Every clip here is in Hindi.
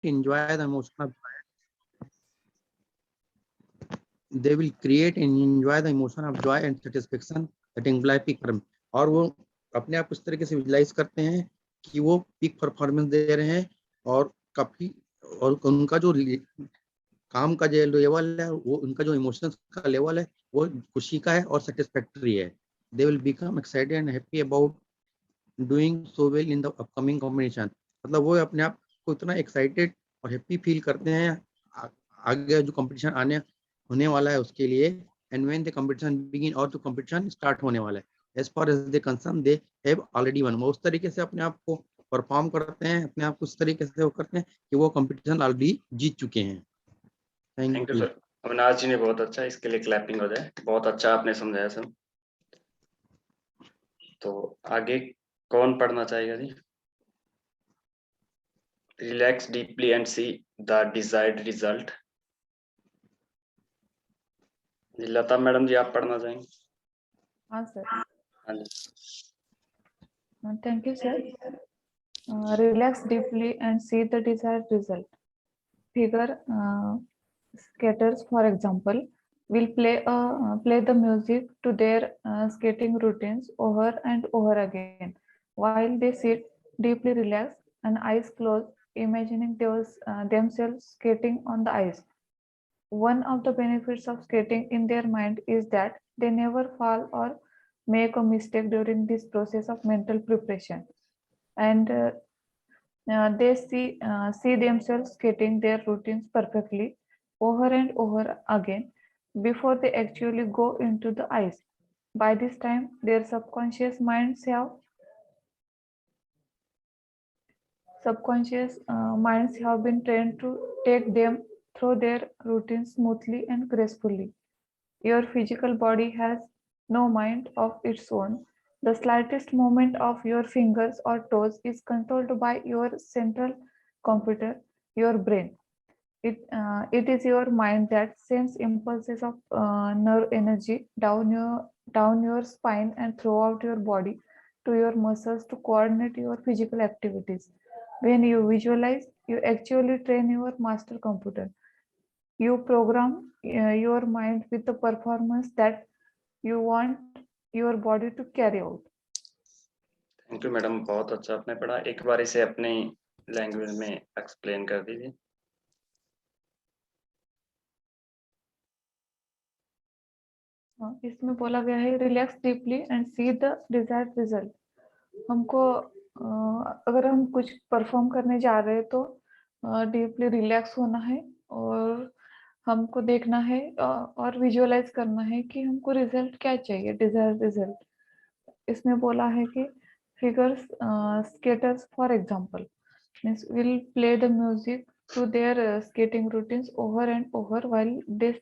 enjoy the emotion of they will create and enjoy the emotion of joy and satisfaction that imply peak performance. और वो अपने आप उस तरीके से विजुलाइज करते हैं कि वो पीक परफॉर्मेंस दे रहे हैं और काफी और उनका जो काम का जो लेवल है वो उनका जो इमोशंस का लेवल है वो खुशी का है और सेटिस्फैक्टरी है. They will become excited and happy about doing so well in the upcoming combination. मतलब वो अपने आप को इतना एक्साइटेड और हैप्पी फील करते हैं आगे जो कंपटीशन आने होने वाला है उसके लिए. And when the competition begin और जो कंपटीशन स्टार्ट होने वाला है as far as they concern they have already won. वो उस तरीके से अपने आप को परफॉर्म करते हैं, अपने आप को उस तरीके से वो करते हैं कि वो कंपटीशन ऑलरेडी जीत चुके हैं. Thank you sir. Avinash ji ने बहुत अच्छा, इसके लिए क्लैपिंग हो जाए. बहुत अच्छा आपने समझाया सर. तो आगे कौन पढ़ना चाहेगा जी? Relax deeply and see the desired result. Lata madam ji आप पढ़ना चाहेंगे? हाँ सर. हाँ जी. Thank you, sir. Relax deeply and see the desired result. Figure skaters, for example, will play the music to their skating routines over and over again, while they sit deeply relaxed and eyes closed, imagining themselves skating on the ice. One of the benefits of skating in their mind is that they never fall or make a mistake during this process of mental preparation, and they see themselves skating their routines perfectly over and over again before they actually go into the ice. By this time, their subconscious minds have been trained to take them through their routines smoothly and gracefully. Your physical body has no mind of its own. The slightest movement of your fingers or toes is controlled by your central computer, your brain. It is your mind that sends impulses of nerve energy down your spine and throughout your body to your muscles to coordinate your physical activities. When you visualize, you actually train your master computer. You program your mind with the performance that you want your body to carry out. Thank you madam, बहुत अच्छा आपने पढ़ा. एक बार इसे अपनी लैंग्वेज में एक्सप्लेन कर दीजिए. इसमें बोला गया है relax deeply and see the desired result. हमको अगर हम कुछ परफॉर्म करने जा रहे हैं तो डीपली रिलैक्स होना है और हमको देखना है और विजुअलाइज करना है कि हमको रिजल्ट क्या चाहिए, डिजायर्ड रिजल्ट. इसमें बोला है कि figures skaters for example means will play the music to their skating routines over and over while they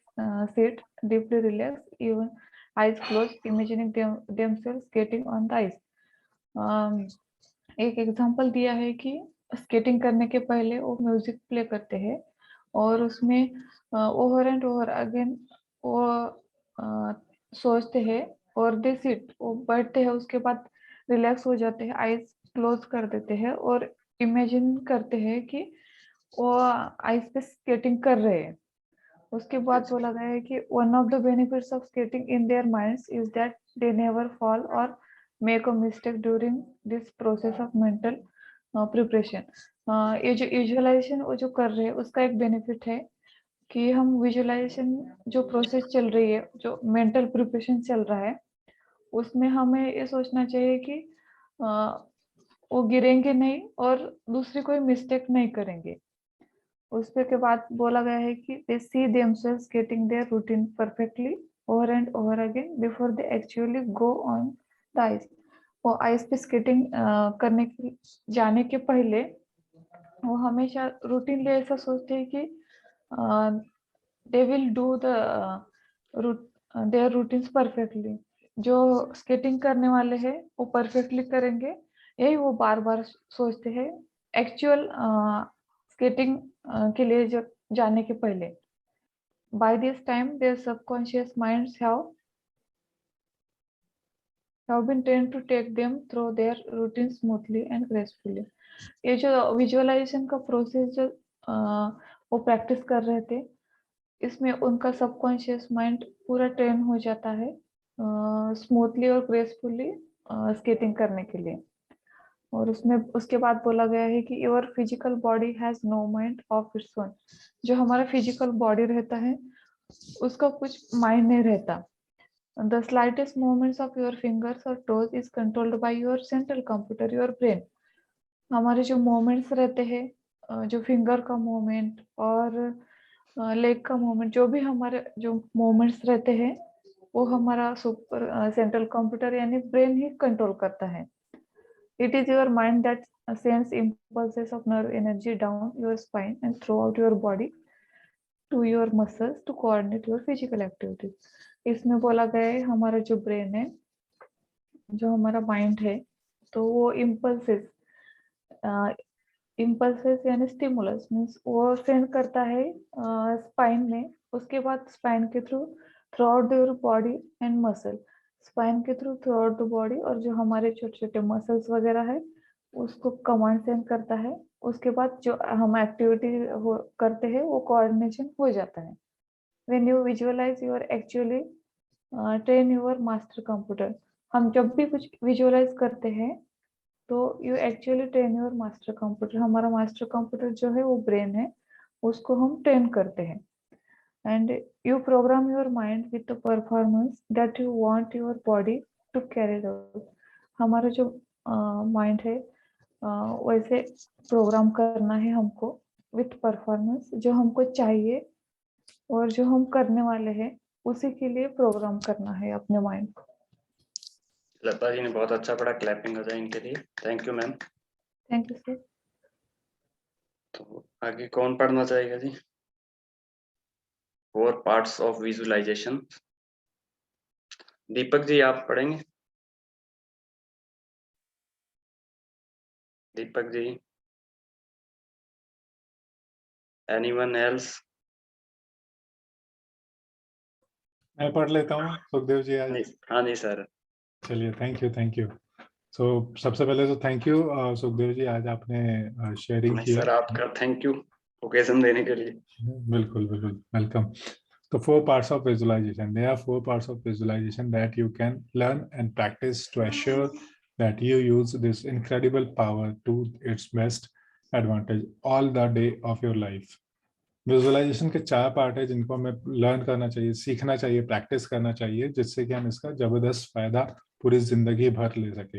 sit deeply relaxed, even eyes closed, imagining themselves skating on the ice. एक एग्जांपल दिया है कि स्केटिंग करने के पहले वो म्यूजिक प्ले करते हैं और उसमें ओवर एंड ओवर अगेन वो सोचते हैं और दे सिट, वो बैठते हैं, उसके बाद रिलैक्स हो जाते हैं, आइज क्लोज कर देते हैं और इमेजिन करते हैं कि वो आइस पे स्केटिंग कर रहे हैं. उसके बाद बोला गया है कि one of the benefits of skating in their minds is that they never fall or make a mistake during this process of mental preparation. ये जो विजुअलाइजेशन वो जो कर रहे हैं उसका एक बेनिफिट है कि हम विजुअलाइजेशन जो प्रोसेस चल रही है, जो मेंटल प्रिपरेशन चल रहा है, उसमें हमें ये सोचना चाहिए कि वो गिरेंगे नहीं और दूसरी कोई मिस्टेक नहीं करेंगे. उसके के बाद बोला गया है कि they see themselves getting their routine perfectly over and over again before they actually go on the ice. वो आइस पे स्केटिंग करने के जाने के पहले वो हमेशा रूटीन ले ऐसा सोचते हैं कि they will do their routines perfectly. जो स्केटिंग करने वाले हैं वो परफेक्टली करेंगे, यही वो बार बार सोचते हैं एक्चुअल स्केटिंग के लिए जब जाने के पहले. By this time their subconscious minds have been trained to take them through their routine smoothly and gracefully. ये जो विजुअलाइजेशन का प्रोसेस जो वो प्रैक्टिस कर रहे थे। इसमें उनका सबकॉन्शियस माइंड पूरा ट्रेन हो जाता है स्मूथली और ग्रेसफुली स्केटिंग करने के लिए। और उसमें उसके बाद बोला गया है कि your physical body has no mind of its own. जो हमारा फिजिकल बॉडी रहता है उसका कुछ माइंड नहीं रहता। The slightest movements of your fingers और toes is controlled by your central computer your brain. हमारे जो मूवमेंट्स रहते हैं जो फिंगर का मूवमेंट और लेग का मूवमेंट, जो भी हमारे जो मूवमेंट्स रहते हैं वो हमारा सुपर सेंट्रल कंप्यूटर यानी ब्रेन ही कंट्रोल करता है। It is your mind that sends impulses of nerve energy down your spine and throughout your body to your muscles to coordinate your physical activities। इसमें बोला गया है हमारा जो ब्रेन है, जो हमारा माइंड है, तो वो इम्पल्सेस यानी स्टिमुलस मीन्स वो सेंड करता है स्पाइन में। उसके बाद स्पाइन के through out your body and muscle, spine के थ्रू आउट द बॉडी, और जो हमारे छोटे छोटे मसल्स वगैरह है उसको कमांड सेंड करता है। उसके बाद जो हम एक्टिविटी करते हैं वो कोऑर्डिनेशन हो जाता है। When you visualize you are actually train your master computer. हम जब भी कुछ विजुअलाइज करते हैं तो you actually train your master computer. हमारा मास्टर कंप्यूटर जो है वो ब्रेन है, उसको हम ट्रेन करते हैं। And you program your mind with the performance that you want your body to carry out. हमारा जो माइंड है वैसे प्रोग्राम करना है हमको विथ परफॉर्मेंस, जो हमको चाहिए और जो हम करने वाले हैं उसी के लिए प्रोग्राम करना है अपने माइंड को। लता जी ने बहुत अच्छा पढ़ा, क्लैपिंग हो जाए इनके लिए। Thank you ma'am. Thank you sir. तो आगे कौन पढ़ना चाहेगा जी? 4 parts of visualisation. Deepak ji आप पढ़ेंगे? Deepak ji, anyone else? मैं पढ़ लेता हूँ सुखदेव जी आज। हाँ जी सर। चलिए, थैंक यू। सो सबसे पहले तो थैंक यू सुखदेव जी, आज आपने शेयरिंग की सर आपका थैंक यू ओकेजन देने के लिए। बिल्कुल welcome. So 4 parts of visualization. There are 4 parts of visualization that you can learn and practice to assure that you use this incredible power to its best advantage all the day of your life. Visualization के 4 पार्ट है जिनको हमें लर्न करना चाहिए, सीखना चाहिए, प्रैक्टिस करना चाहिए, जिससे कि हम इसका जबरदस्त फायदा पूरी जिंदगी भर ले सके।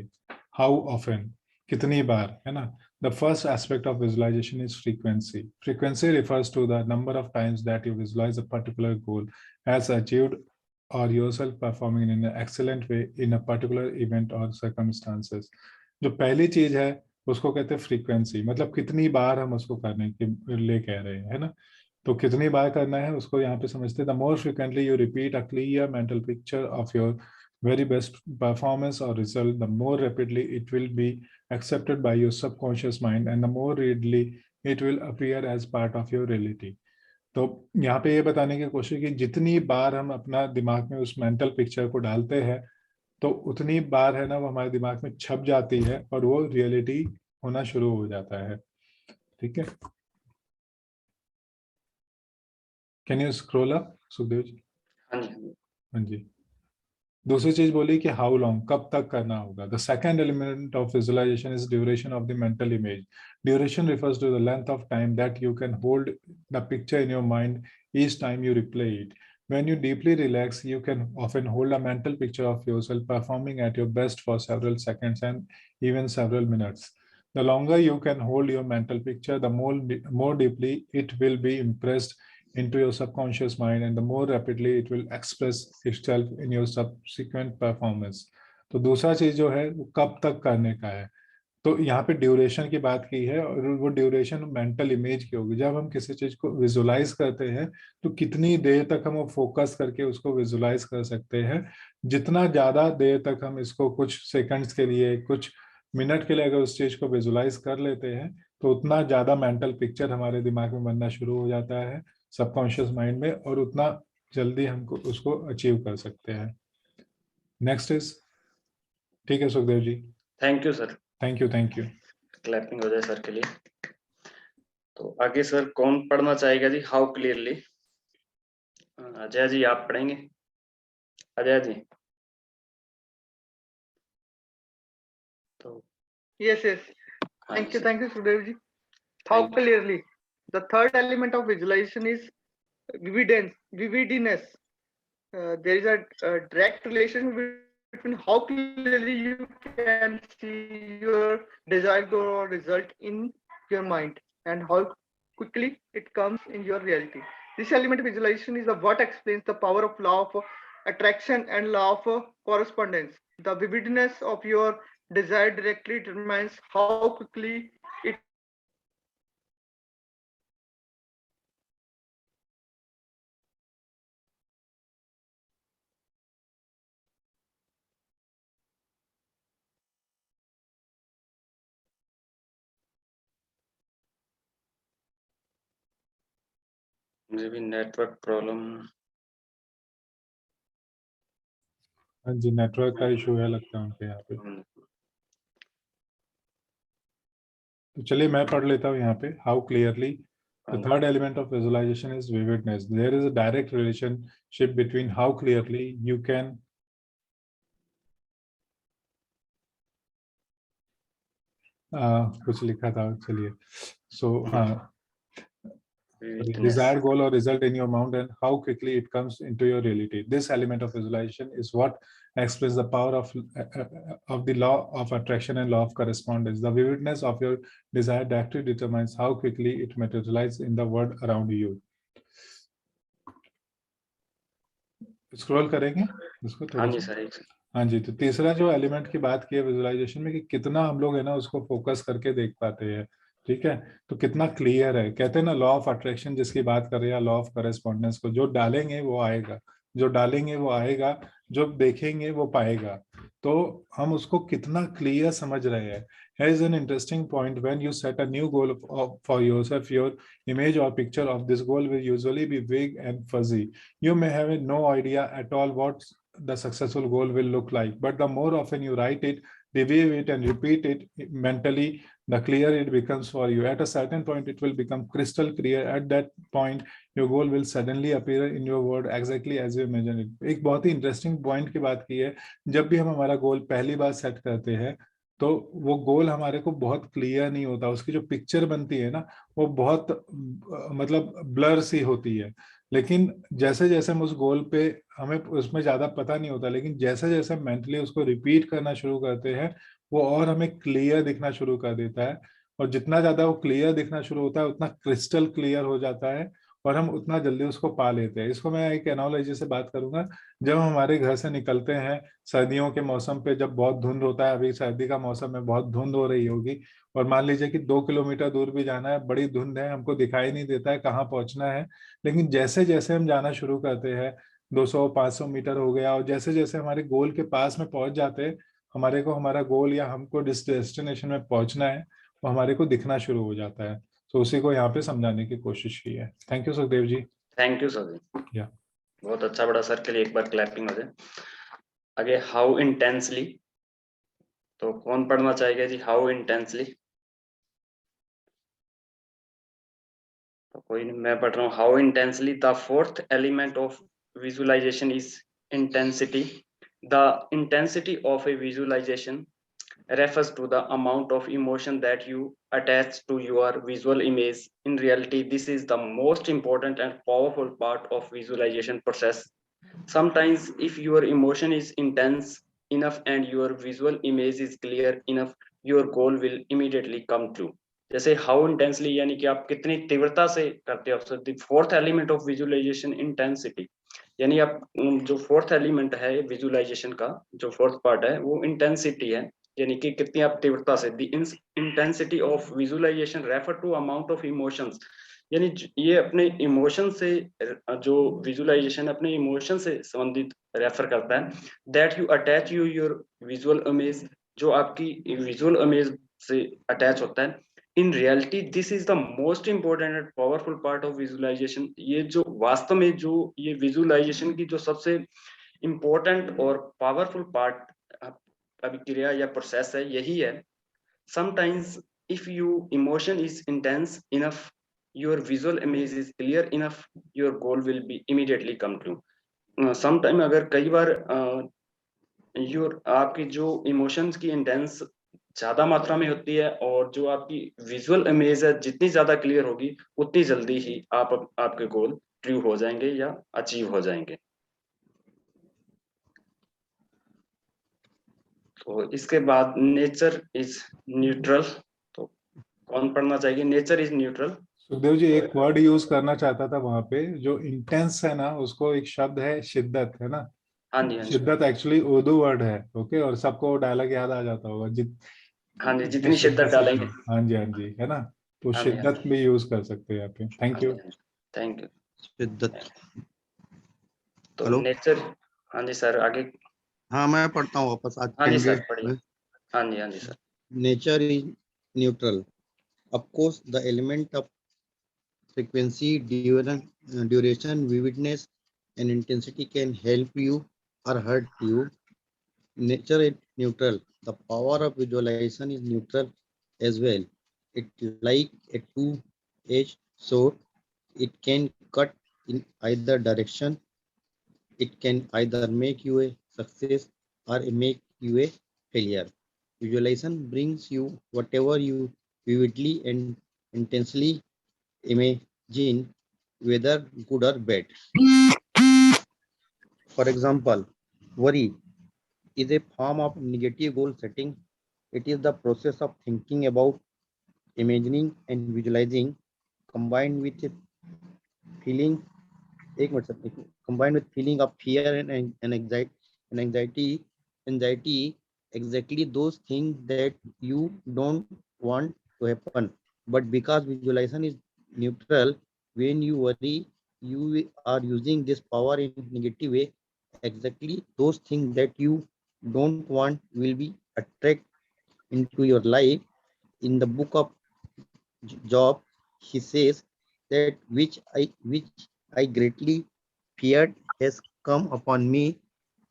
हाउ ऑफन, कितनी बार, है ना। The first aspect of visualization is frequency. Frequency refers to the number of times that you visualize a particular goal as achieved or yourself performing in an excellent way in a particular event or circumstances. जो पहली चीज है उसको कहते हैं फ्रीक्वेंसी, मतलब कितनी बार हम उसको करने के लिए कह रहे हैं, है ना। तो कितनी बार करना है उसको यहाँ पे समझते हैं। The more frequently you repeat a clear mental picture of your very best performance or result, the more rapidly it will be accepted by your subconscious mind and the more readily it will appear as part of your reality. तो यहाँ पे ये बताने की कोशिश की जितनी बार हम अपना दिमाग में उस मेंटल पिक्चर को डालते हैं तो उतनी बार है ना वो हमारे दिमाग में छप जाती है और वो रियलिटी होना शुरू हो जाता है। ठीक है, can you scroll up Sukhdev ji? हाँ जी। दूसरी चीज बोली कि हाउ लॉन्ग, कब तक करना होगा। The second element of visualization is duration of the mental image. Duration refers to the length of time that you can hold the picture in your mind each time you replay it. When you deeply relax, you can often hold a mental picture of yourself performing at your best for several seconds and even several minutes. The longer you can hold your mental picture, the more deeply it will be impressed into your subconscious mind and the more rapidly it will express itself in your subsequent performance. तो दूसरा चीज जो है वो कब तक करने का है, तो यहाँ पे ड्यूरेशन की बात की है और वो ड्यूरेशन मेंटल इमेज की होगी। जब हम किसी चीज को विजुलाइज करते हैं तो कितनी देर तक हम वो फोकस करके उसको विजुलाइज कर सकते हैं। जितना ज्यादा देर तक हम इसको कुछ सेकंड्स के लिए, कुछ मिनट के लिए अगर उस चीज को विजुलाइज कर लेते हैं तो उतना ज्यादा मेंटल पिक्चर हमारे दिमाग में बनना शुरू हो जाता है सबकॉन्शियस माइंड में और उतना जल्दी हमको उसको अचीव कर सकते हैं। नेक्स्ट इज, ठीक है Sukhdev ji? Thank you sir. Thank you. Clapping हो जाए सर के लिए। तो आगे सर कौन पढ़ना चाहेगा जी? How clearly? अजय जी आप पढ़ेंगे? अजय जी तो Yes, yes. हाँ Thank जी you, सर, thank you, Sudhirji. How thank you. clearly? The third element of visualization is vividness. There is a direct relation between how clearly you can see your desired goal or result in your mind and how quickly it comes in your reality. This element of visualization is what explains the power of law of attraction and law of correspondence. The vividness of your desire directly determines how quickly it मुझे भी नेटवर्क प्रॉब्लम। हाँ जी, नेटवर्क का इशू है लगता है उनके यहाँ पे। तो चलिए मैं पढ़ लेता हूँ यहाँ पे। How clearly the third element of visualization is vividness. There is a direct relationship between how clearly you can कुछ लिखा था, चलिए। सो desired goal or result in your mind and how quickly it comes into your reality. This element of visualization is what expresses the power of the law of attraction and law of correspondence. The vividness of your desire directly determines how quickly it materializes in the world around you. Scroll करेंगे इसको हाँ थोड़ा जी सा। सर, हाँ जी, तो तीसरा जो एलिमेंट की बात की है विजुअलाइजेशन में कि कितना हम लोग है ना उसको फोकस करके देख पाते हैं, ठीक है। तो कितना क्लियर है, कहते हैं ना लॉ ऑफ अट्रैक्शन जिसकी बात कर रहे हैं, लॉ ऑफ करेस्पॉन्डेंस को जो डालेंगे वो आएगा, जो डालेंगे वो आएगा, जो देखेंगे वो पाएगा। तो हम उसको कितना क्लियर समझ रहे हैं। Here is an interesting point. When you set a new goal for yourself, your image or picture of this goal will usually be vague and fuzzy. You may have no idea at all what the successful goal will look like, but the more often you write it, review it and repeat it mentally, the clearer it becomes for you. At a certain point it will become crystal clear. At that point your goal will suddenly appear in your world exactly as you imagine it. एक बहुत ही इंटरेस्टिंग पॉइंट की बात की है, जब भी हम हमारा गोल पहली बार सेट करते हैं तो वो गोल हमारे को बहुत क्लियर नहीं होता, उसकी जो पिक्चर बनती है ना वो बहुत मतलब ब्लर सी होती है। लेकिन जैसे जैसे हम उस गोल पे, हमें उसमें ज्यादा पता नहीं होता, लेकिन जैसे जैसे मेंटली उसको रिपीट करना शुरू करते हैं वो और हमें क्लियर दिखना शुरू कर देता है। और जितना ज्यादा वो क्लियर दिखना शुरू होता है उतना क्रिस्टल क्लियर हो जाता है और हम उतना जल्दी उसको पा लेते हैं। इसको मैं एक एनालॉजी से बात करूंगा। जब हम हमारे घर से निकलते हैं सर्दियों के मौसम पे, जब बहुत धुंध होता है, अभी सर्दी का मौसम में बहुत धुंध हो रही होगी, और मान लीजिए कि 2 किलोमीटर दूर भी जाना है, बड़ी धुंध है, हमको दिखाई नहीं देता है कहाँ पहुंचना है। लेकिन जैसे जैसे हम जाना शुरू करते हैं, 200-500 मीटर हो गया, और जैसे जैसे हमारे गोल के पास में पहुंच जाते हैं, हमारे को हमारा गोल या हमको जिस डेस्टिनेशन में पहुंचना है वो हमारे को दिखना शुरू हो जाता है। तो उसी को यहाँ पे समझाने की कोशिश की है। Thank you Sukhdev ji. Thank you sir जी, या बहुत अच्छा बड़ा सर के लिए एक बार क्लैपिंग हो जाए। आगे हाउ इंटेंसली, तो कौन पढ़ना चाहेगा जी? How intensely? तो कोई नहीं, मैं पढ़ रहा हूँ। How intensely, the fourth element of visualization is intensity. The intensity of a visualization refers to the amount of emotion that you attach to your visual image. In reality, this is the most important and powerful part of visualization process. Sometimes if your emotion is intense enough and your visual image is clear enough, your goal will immediately come true. जैसे हाउ इंटेंसली यानी कि आप कितनी तीव्रता से करते हो। So the fourth element of visualization intensity, यानी आप जो फोर्थ एलिमेंट है विजुअलाइजेशन का, जो फोर्थ पार्ट है वो इंटेंसिटी है, यानी कि कितनी आप तीव्रता से। The intensity of visualization refer to amount of emotions, यानी ये अपने इमोशन से, जो विजुअलाइजेशन अपने इमोशन से संबंधित रेफर करता है। That you attach you your visual image, जो आपकी विजुअल इमेज से अटैच होता है। In reality this is the most important and powerful part of visualization. ये जो वास्तव में जो ये विजुअलाइजेशन की जो सबसे इंपॉर्टेंट और पावरफुल पार्ट अभिक्रिया या प्रोसेस है, यही है। Sometimes if you emotion is intense enough your visual image is clear enough, your goal will be immediately come true. Sometime अगर कई बार आपकी जो इमोशंस की इंटेंस ज्यादा मात्रा में होती है और जो आपकी विजुअल इमेज है जितनी ज्यादा क्लियर होगी उतनी जल्दी ही आपके गोल ट्रू हो जाएंगे या अचीव हो जाएंगे। तो इसके बाद नेचर इज न्यूट्रल, तो कौन पढ़ना चाहिए? Nature is neutral. Sukhdev ji एक वर्ड यूज करना चाहता था वहां पे, जो इंटेंस है ना, उसको एक शब्द है शिद्दत, है ना? हाँ जी, हाँ जी, शिद्दत एक्चुअली उर्दू वर्ड है, ओके, और सबको डायलॉग याद आ जाता होगा हाँ जी, जितनी जितनी शिद्दत से डालेंगे। हाँ जी, हाँ जी, है ना? तो हाँ जी, हाँ शिद्दत जी, भी यूज कर सकते हैं यहाँ पे। हाँ थैंक जी, यू। हाँ जी, थैंक यू। शिद्दत। तो हेलो, नेचर, हाँ जी सर आगे। हाँ मैं पढ़ता हूँ वापस आज हाँ जी सर 10 पढ़िए। डेज। हाँ जी, हाँ जी sir. Nature is neutral, of course the element of frequency, duration, vividness and intensity can help you or hurt you. Nature is neutral. The power of visualization is neutral as well. It like a two-edged sword. It can cut in either direction. It can either make you a success or make you a failure. Visualization brings you whatever you vividly and intensely imagine, whether good or bad. For example, worry is a form of negative goal setting. It is the process of thinking about, imagining, and visualizing combined with a feeling. Combined with feeling of fear and anxiety, exactly those things that you don't want to happen. But because visualization is neutral, when you worry, you are using this power in negative way. Exactly those things that you don't want will be attract into your life. In the book of Job, he says that which I greatly feared has come upon me.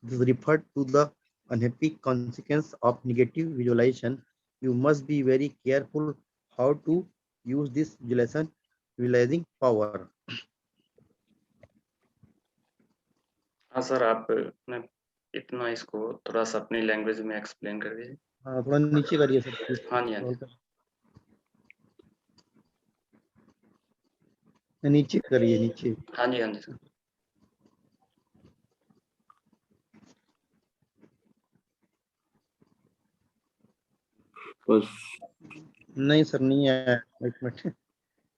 This referred to the unhappy consequence of negative visualization. You must be very careful how to use this visualizing power. हाँ सर, आप मैं इतना इसको थोड़ा सा अपनी लैंग्वेज में एक्सप्लेन कर दीजिए। हाँ थोड़ा नीचे करिए सर। हाँ जी, हाँ जी, नीचे करिए नीचे। हाँ जी, हाँ जी सर। नहीं सर नहीं आया, एक मिनट।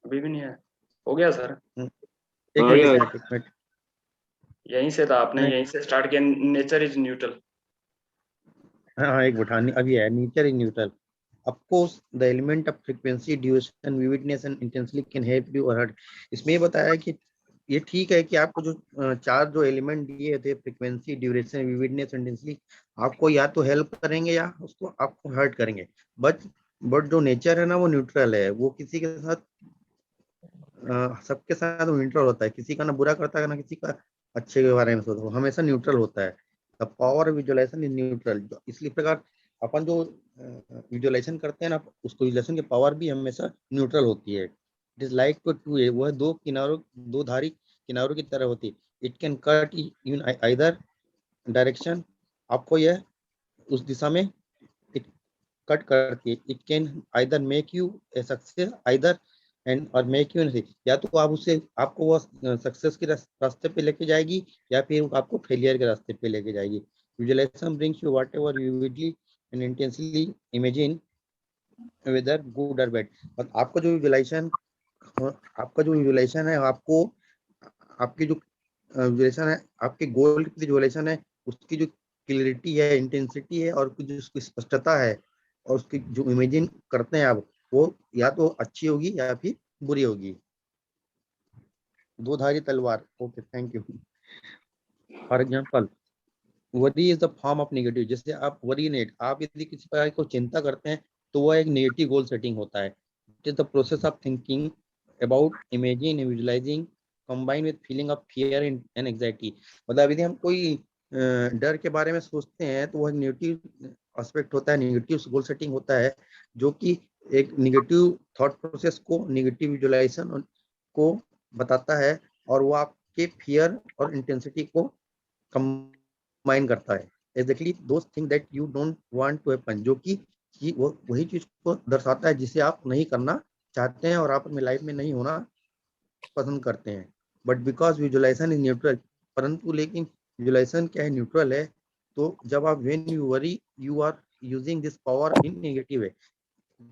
अभी भी नहीं है? हो गया सर? एक मिनट। यहीं से था, आपने नहीं, यहीं से स्टार्ट किया, नेचर इज न्यूट्रल। हाँ एक मिनट, अभी है nature is neutral. Of course, the element of frequency, duration, vividness and intensity can help you or hurt. इसमें ये बताया कि ये ठीक है कि आपको जो चार जो एलिमेंट दिए थे, फ्रीक्वेंसी, ड्यूरेशन, विविडनेस, इंटेंसिटी, आपको या तो हेल्प करेंगे या उसको आपको हर्ट करेंगे। बट जो नेचर है ना वो न्यूट्रल है। वो किसी के साथ सबके साथ वो न्यूट्रल होता है, किसी का ना बुरा करता है ना किसी का अच्छे के बारे में सोचता है, वो हमेशा न्यूट्रल होता है। The power visualization is neutral. इसलिए प्रकार अपन जो विजुअलाइजेशन करते हैं ना, उसको विजुअलाइजेशन की पावर भी हमेशा न्यूट्रल होती है। इट इज लाइक टू वह दो धारी किनारों की तरह होती है। It can cut in either direction. आपको यह उस दिशा में कट करती है। It can either make U a success either and और मेक यू नहीं, या तो आप उससे आपको वो सक्सेस के रास्ते पे लेके जाएगी या फिर आपको फेलियर के रास्ते पे लेके जाएगी। Visualization brings you whatever you vividly and intensely imagine, whether good और बैड। और आपका जो विजुअलाइजेशन है, आपको आपकी जो विजुअलाइजेशन है, आपके गोल की विजुअलाइजेशन है, उसकी जो क्लियरिटी है, इंटेंसिटी है और जो उसकी स्पष्टता है और उसकी जो इमेजिन करते हैं आप, वो या तो अच्छी होगी या फिर बुरी होगी। दो धारी तलवार। Okay thank you. For example, worry is the form of negative. जैसे आप वरीनेट, आप यदि किसी प्रकार को चिंता करते हैं तो वह एक नेगेटिव गोल सेटिंग होता है। It is the process of thinking about, imagine, visualising combine with feeling of fear and anxiety. मतलब यदि हम कोई डर के बारे में सोचते हैं तो वह नेगेटिव एस्पेक्ट होता है, नेगेटिव गोल सेटिंग होता है, जो कि एक नेगेटिव थॉट प्रोसेस को नेगेटिव विजुअलाइजेशन को बताता है और वो आपके फियर और इंटेंसिटी को कंबाइन करता है। Exactly those thing that you don't want to happen, जो कि वो वही चीज को दर्शाता है जिसे आप नहीं करना चाहते हैं और आप अपनी लाइफ में नहीं होना पसंद करते हैं। But because visualization is neutral, परंतु लेकिन विजुअलाइजेशन क्या है, न्यूट्रल है। तो जब आप when you worry you are using this power in negative way,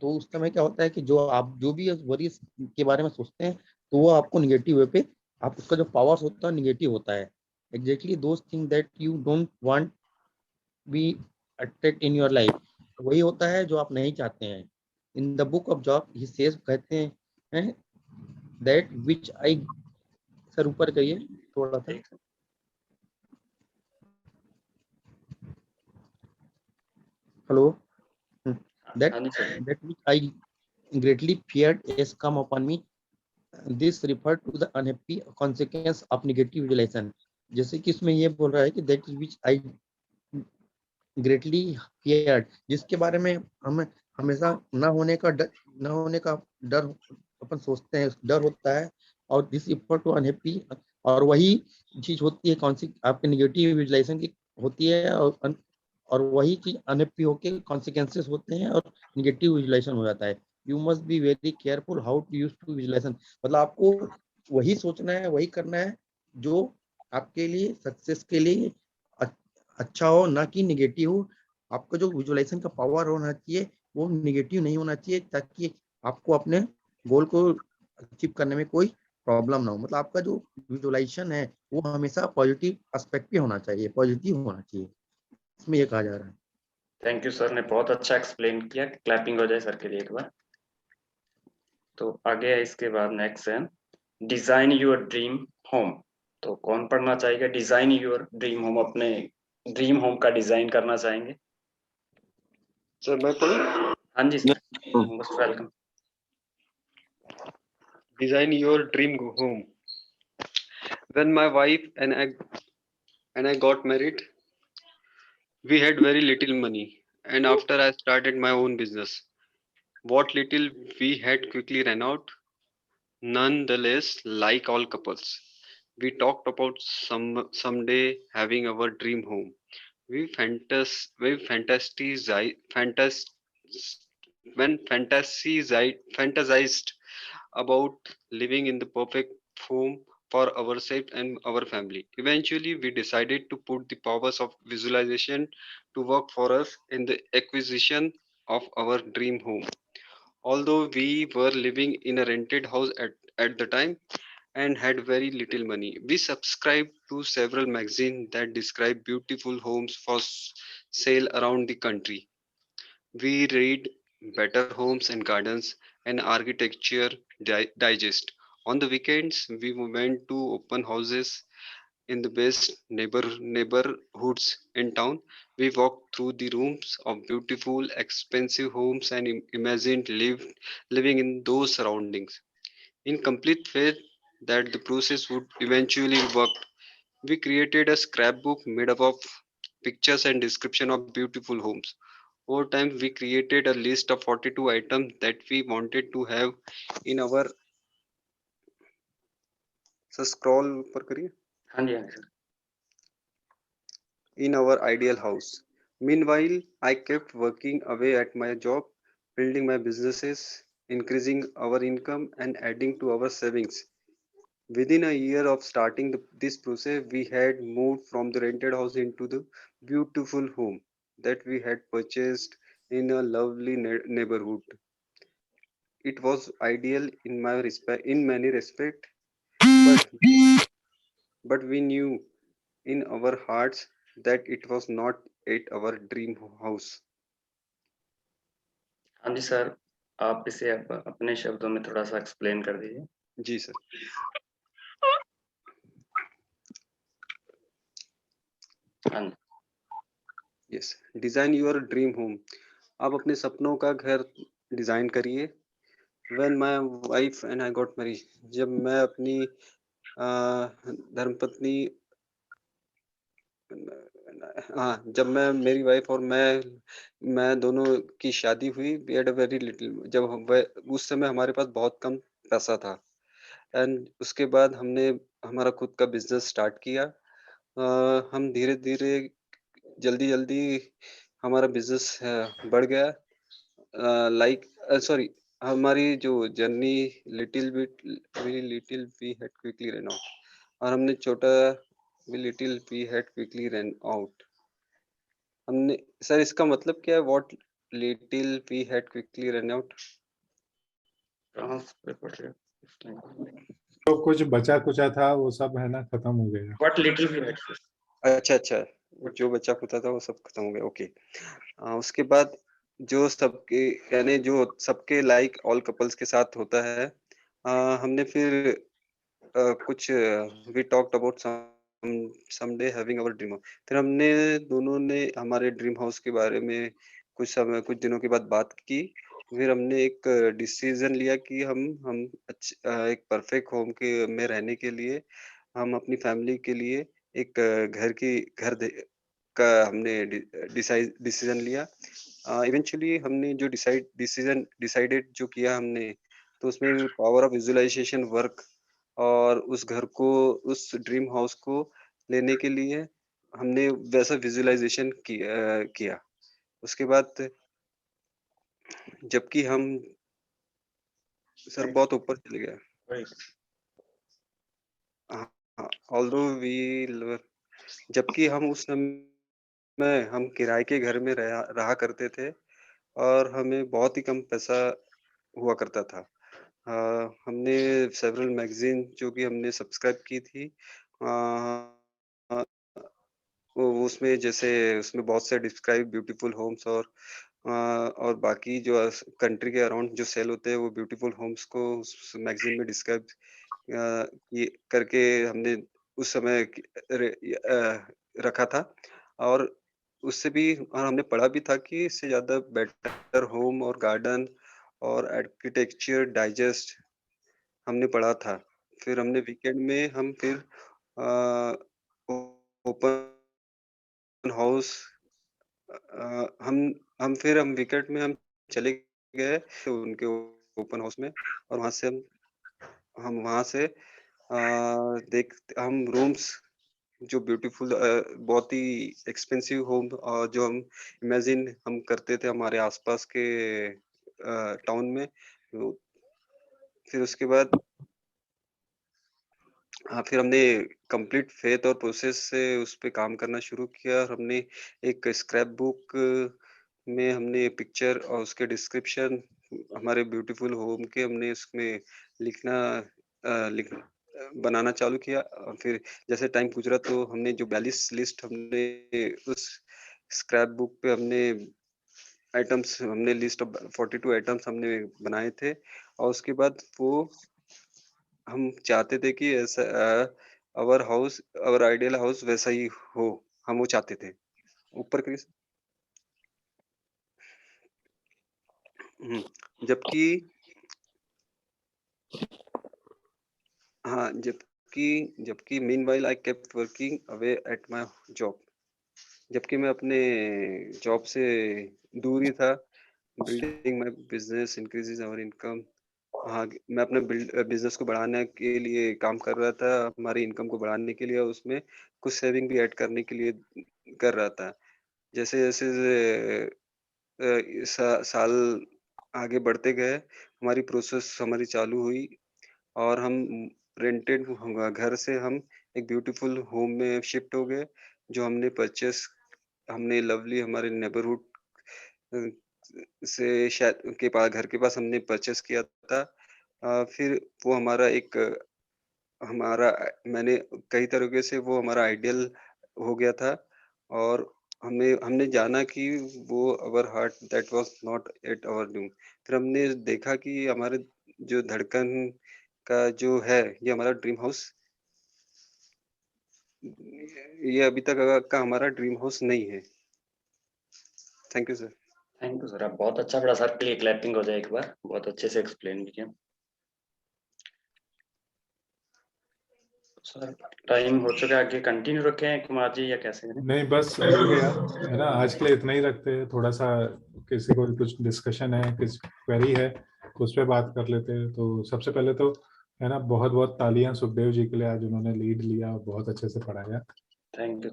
तो उस समय क्या होता है कि जो आप जो भी वरी के बारे में सोचते हैं तो वो आपको निगेटिव वे पे, आप उसका जो पावर होता है निगेटिव होता है। Exactly those thing that you don't want be attract in your life, वही होता है जो आप नहीं चाहते हैं। In the book of job he says, कहते हैं दैट विच आई, सर ऊपर कहिए थोड़ा सा, हेलो, that हाँ जी sir. that which I greatly feared has come upon me. This referred to the unhappy consequence of negative visualization. जैसे कि इसमें ये बोल रहा है कि that which I greatly feared, जिसके बारे में हम हमेशा न होने का डर अपन सोचते हैं, डर होता है। और दिस रिफर टू अनहैप्पी, और वही चीज होती है कौन सी आपके निगेटिव विजुअलाइजेशन की होती है, और वही चीज अनहैप्पी होके कॉन्सिक्वेंसेस होते हैं और निगेटिव विजुअलाइजेशन हो जाता है। You must be very careful how to use to visualization, मतलब आपको वही सोचना है, वही करना है जो आपके लिए सक्सेस के लिए अच्छा हो, ना कि निगेटिव हो। आपका जो विजुअलाइजेशन का पावर होना चाहिए वो निगेटिव नहीं होना चाहिए, ताकि आपको अपने गोल को अचीव करने में कोई प्रॉब्लम ना हो। मतलब आपका जो विजुअलाइजेशन है वो हमेशा पॉजिटिव एस्पेक्ट पे होना चाहिए, पॉजिटिव होना चाहिए, इसमें ये कहा जा रहा है। थैंक यू सर ने बहुत अच्छा एक्सप्लेन किया। क्लैपिंग हो जाए सर के लिए एक बार। तो आगे है इसके बाद नेक्स्ट है डिजाइन योर ड्रीम होम। तो कौन पढ़ना चाहेगा डिजाइन योर ड्रीम होम, अपने ड्रीम होम का डिजाइन करना चाहेंगे? सर मैं पढ़ूं? हाँ जी sir, most welcome. Design your dream home. When my wife and I got married, we had very little money, and after I started my own business, what little we had quickly ran out. Nonetheless, like all couples, we talked about someday having our dream home. We fantasized about living in the perfect home for ourselves and our family. Eventually, we decided to put the powers of visualization to work for us in the acquisition of our dream home. Although we were living in a rented house at the time and had very little money, we subscribed to several magazines that describe beautiful homes for sale around the country. We read Better Homes and Gardens and Architecture Digest. On the weekends, we went to open houses in the best neighborhoods in town. We walked through the rooms of beautiful, expensive homes and imagined living in those surroundings. In complete faith that the process would eventually work, we created a scrapbook made up of pictures and description of beautiful homes. Over time, we created a list of 42 items that we wanted to have in our. So scroll ऊपर करिए. हाँ जी sir. In our ideal house. Meanwhile, I kept working away at my job, building my businesses, increasing our income, and adding to our savings. Within a year of starting this process, we had moved from the rented house into the beautiful home that we had purchased in a lovely neighborhood. It was ideal in many respects, but we knew in our hearts that it was not yet our dream house. हाँ जी सर, आप इसे अपने शब्दों में थोड़ा सा एक्सप्लेन कर दीजिए। जी सर। हाँ जी। Yes, design your dream home. आप अपने सपनों का घर डिजाइन करिए। When my wife and I got married, जब मैं अपनी धर्मपत्नी जब मैं मेरी वाइफ और मैं दोनों की शादी हुई, we had a very little, उस समय हमारे पास बहुत कम पैसा था। एंड उसके बाद हमने हमारा खुद का बिजनेस स्टार्ट किया। हम धीरे धीरे जल्दी जल्दी हमारा बिजनेस बढ़ गया। लाइक सॉरी, हमारी जो journey little bit little we had quickly run out, और हमने छोटा little we had quickly run out. हमने सर इसका मतलब क्या है, what little we had quickly run out? तो कुछ बचा कुचा था वो सब है ना खत्म हो गया। What little we had. अच्छा अच्छा, जो बचा खुचा था वो सब खत्म हो गया, ओके। उसके बाद जो सबके यानी जो सबके लाइक ऑल कपल्स के साथ होता है, हमने फिर कुछ we talked about someday having our dream house. फिर हमने दोनों ने हमारे ड्रीम हाउस के बारे में कुछ दिनों के बाद बात की। फिर हमने एक डिसीजन लिया कि हम एक परफेक्ट होम के में रहने के लिए हम अपनी फैमिली के लिए एक का हमने डिसीजन लिया। इवेंचुअली हमने जो डिसाइडेड जो किया हमने, तो उसमें पावर ऑफ विजुअलाइजेशन वर्क और उस घर को, उस ड्रीम हाउस को लेने के लिए हमने वैसा विजुअलाइजेशन किया। उसके बाद जबकि हम सर बहुत ऊपर चले गए। ऑल्दो वी जबकि हम उस समय हम किराए के घर में रहा करते थे और हमें बहुत ही कम पैसा हुआ करता था। हमने सेवरल मैगजीन जो कि हमने सब्सक्राइब की थी, उसमें जैसे उसमें बहुत से डिस्क्राइब ब्यूटीफुल होम्स और बाकी जो कंट्री के अराउंड जो सेल होते हैं वो ब्यूटीफुल होम्स को उस मैगजीन में डिस्क्राइब करके हमने उस समय रखा था। और उससे भी और हमने पढ़ा भी था कि इससे ज़्यादा बेटर होम और गार्डन और आर्किटेक्चर डाइजेस्ट हमने पढ़ा था। फिर हमने वीकेंड में हम फिर ओपन हाउस हम वीकेंड में हम चले गए उनके ओपन हाउस में, और वहाँ से हम वहाँ से हम रूम्स जो ब्यूटीफुल बहुत ही एक्सपेंसिव होम जो हम इमेजिन हम करते थे हमारे आसपास के टाउन में। तो फिर उसके बाद फिर हमने कंप्लीट फेथ और प्रोसेस से उस पे काम करना शुरू किया, और हमने एक स्क्रैप बुक में हमने पिक्चर और उसके डिस्क्रिप्शन हमारे ब्यूटीफुल होम के हमने उसमें बनाना चालू किया। और फिर जैसे टाइम गुजरा तो हमने जो 42 लिस्ट हमने उस स्क्रैप बुक पे हमने लिस्ट ऑफ 42 आइटम्स हमने बनाए थे। और उसके बाद वो हम चाहते थे कि ऐसा अवर आइडियल हाउस वैसा ही हो, हम वो चाहते थे। ऊपर के जबकि हाँ, जबकि meanwhile I kept working away at my job. जबकि मैं अपने जॉब से दूर ही था। Building my business increases our income. हाँ, मैं अपने बिजनेस को बढ़ाने के लिए काम कर रहा था, हमारी इनकम को बढ़ाने के लिए, उसमें कुछ सेविंग भी ऐड करने के लिए कर रहा था। जैसे जैसे साल आगे बढ़ते गए, हमारी प्रोसेस हमारी चालू हुई और हम रेंटेड घर से हम एक ब्यूटीफुल होम में शिफ्ट हो गए, जो हमने लवली हमारे नेबरहुड से शायद के पास घर के पास हमने परचेस किया था। फिर वो मैंने कई तरीके से वो हमारा आइडियल हो गया था, और हमने जाना कि वो our heart that was not at our dream. फिर हमने देखा कि हमारे जो धड़कन का जो है ये हमारा ड्रीम हाउस, ये अभी तक का हमारा ड्रीम हाउस नहीं है। Thank you sir. Thank you sir, आप बहुत अच्छा पढ़ा सर, प्लीज क्लैपिंग हो जाए एक बार, बहुत अच्छे से एक्सप्लेन किया सर। टाइम हो चुका है, आगे कंटिन्यू रखें कुमार जी या कैसे करें? नहीं बस हो गया है ना, आज के लिए इतना ही रखते हैं। थोड़ा सा किसी को कुछ डिस्कशन है, कुछ क्वेरी है तो उस पर बात कर लेते हैं। तो सबसे पहले तो है ना। बहुत बहुत तालियां सुखदेव जी के लिए, आज उन्होंने लीड लिया और बहुत अच्छे से पढ़ाया। Thank you.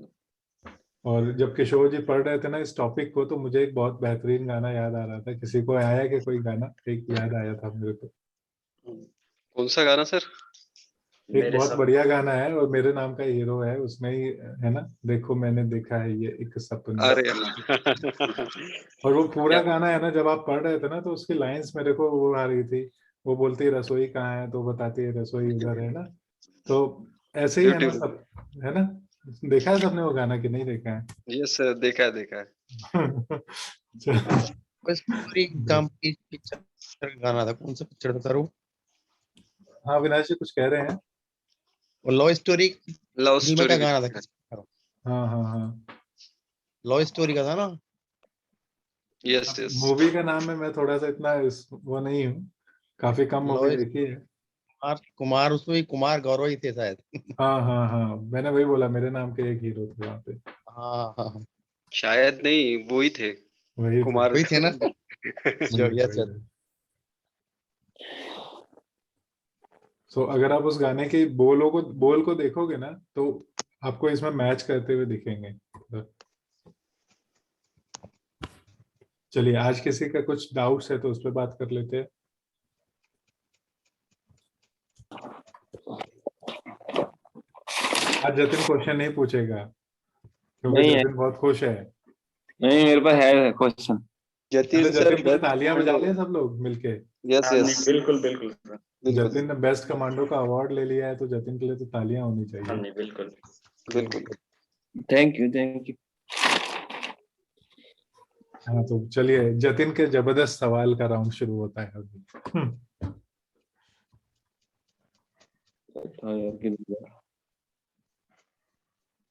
और जब किशोर जी पढ़ रहे थे ना इस टॉपिक को, तो मुझे एक बहुत बेहतरीन गाना याद आ रहा था। किसी को आया कि कोई गाना एक याद आया था मेरे को। कौन सा गाना सर? एक मेरे बहुत सब बढ़िया गाना है और मेरे नाम का हीरो है उसमें ही, है ना। देखो मैंने देखा है ये एक सपना। अरे और वो पूरा क्या गाना है ना, जब आप पढ़ रहे थे ना, तो उसकी लाइंस मेरे को वो आ रही थी। वो बोलती है रसोई कहाँ है, तो बताती है रसोई उधर है ना। तो ऐसे ही है ना ब्यूटीफुल। सब, है ना। देखा है सबने वो गाना कि नहीं देखा है? यस सर, देखा है देखा है। बस पूरी काम की पिक्चर का गाना था, कौन सा पिक्चर था सर वो? हाँ विनाश जी कुछ कह रहे हैं। वो love story love film story का गाना था, भी। हाँ हाँ हाँ। लव स्टोरी का था ना? Yes yes. मूवी का नाम है, मैं थोड़ा सा इतना वो नहीं हूँ, काफी कम मूवी लव देखी है। कुमार कुमार उसमें भी कुमार गौरव ही थे शायद। हाँ हाँ हाँ, मैंने वही बोला, मेरे नाम के एक हीरो थे वहाँ पे। हाँ हाँ हाँ, शायद नहीं, वो ही थे, वही थे। कुमार। वही थे ना। वही यस वही यस। वही। सो अगर आप उस गाने के बोल को देखोगे ना, तो आपको इसमें मैच करते हुए दिखेंगे। चलिए, आज किसी का कुछ डाउट्स है तो उस पर बात कर लेते हैं। आज जतिन क्वेश्चन नहीं पूछेगा क्योंकि नहीं है, जतिन बहुत खुश है। नहीं मेरे पास है क्वेश्चन। जतिन अरे सर जतिन के लिए बेस्ट तालियां बजा कमांडो। लें सब लोग मिलके। यस हाँ नहीं, यस, बिल्कुल बिल्कुल सर। बिल्कुल जतिन ने बेस्ट कमांडो का अवार्ड ले लिया है, तो जतिन के लिए तो तालियां होनी हाँ चाहिए। नहीं, बिल्कुल। बिल्कुल। Thank you thank you. हाँ तो चलिए, जतिन के जबरदस्त सवाल का राउंड शुरू होता है अभी। था यार, गिर गया।